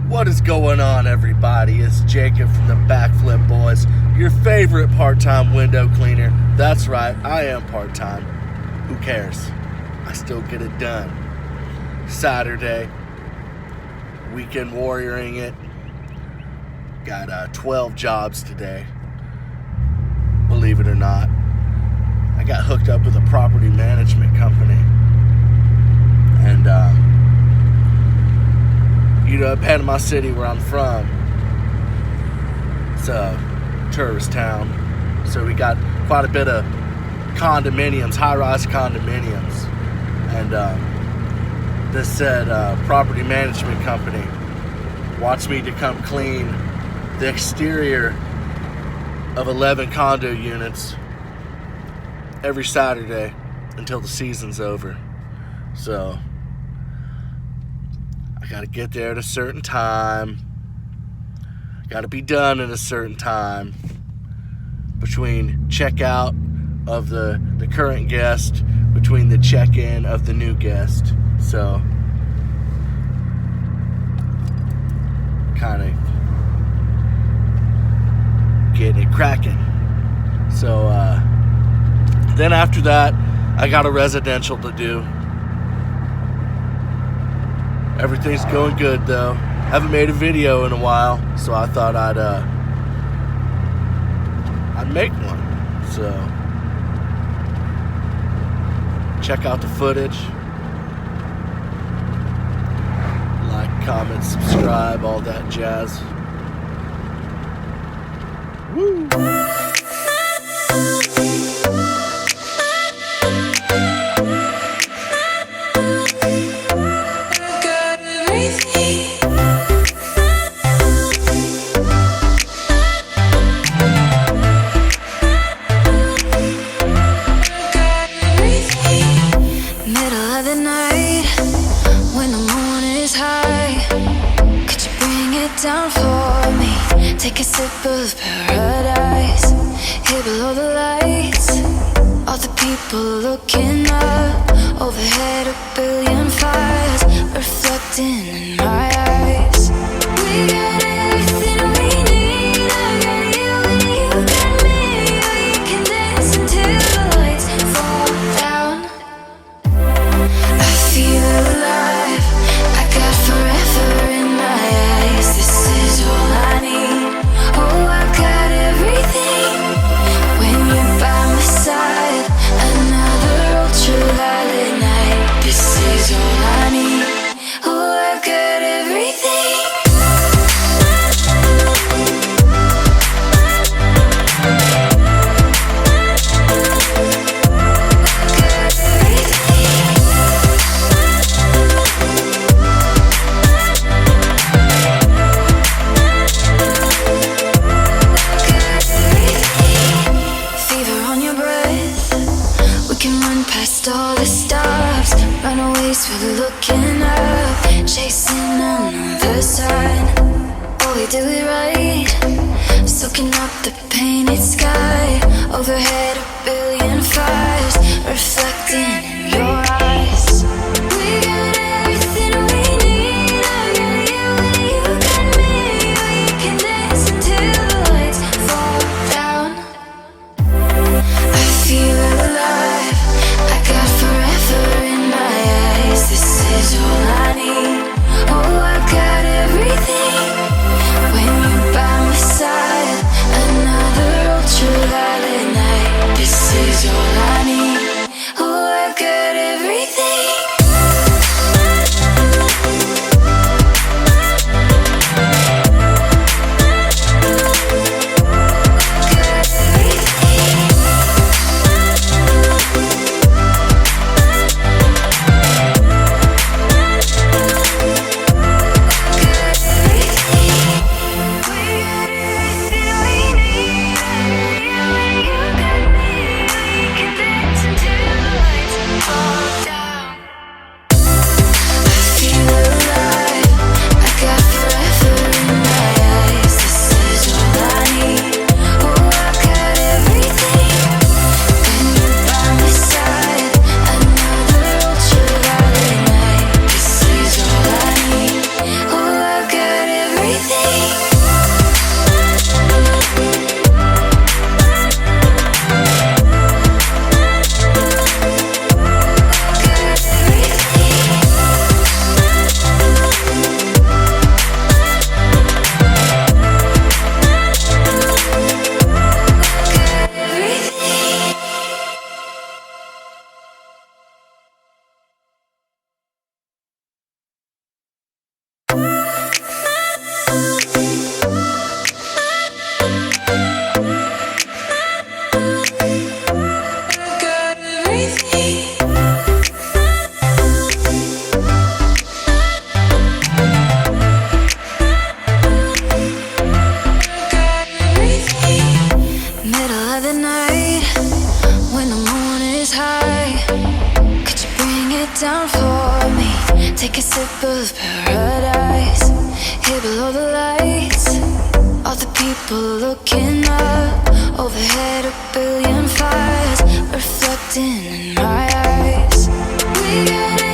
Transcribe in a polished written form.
What is going on, everybody? It's Jacob from the Backflip Boys, your favorite part-time window cleaner. That's right, I am part-time. Who cares? I still get it done. Saturday, weekend warrioring it. Got 12 jobs today. Believe it or not, I got hooked up with a property management company. And, Panama City, where I'm from, it's a tourist town. So we got quite a bit of condominiums, high-rise condominiums. And this said property management company wants me to come clean the exterior of 11 condo units every Saturday until the season's over. So I gotta get there at a certain time, gotta be done at a certain time between checkout of the current guest, between the check-in of the new guest. So kind of getting it cracking. So then after that, I got a residential to do. Everything's going good though. Haven't made a video in a while, so I thought I'd make one. So check out the footage. Like, comment, subscribe, all that jazz. Woo! Down for me, take a sip of paradise. Here below the lights, all the people looking up. Overhead, a billion fires reflecting in my eyes. We got everything we need. I got you and you got me. We can dance until the lights fall down. I feel alive. I got forever in my eyes. This is all I need. Oh, I've got everything when you're by my side. Another ultraviolet night. This is all I need. Oh, I've got everything. Past all the stops, runaways, we're looking up, chasing another sign. Oh, we do it right, soaking up the painted sky. Overhead, a billion fires reflecting in your eyes. We got everything we need. I got you and you got me. We can dance until the lights fall down. I feel alive. I got forever in my eyes. This is all I need. Oh, I've got everything when you're by my side. Another ultraviolet night. This is all I need. Oh, I've got of paradise. Here below the lights, all the people looking up. Overhead a billion fires reflecting in my eyes. We get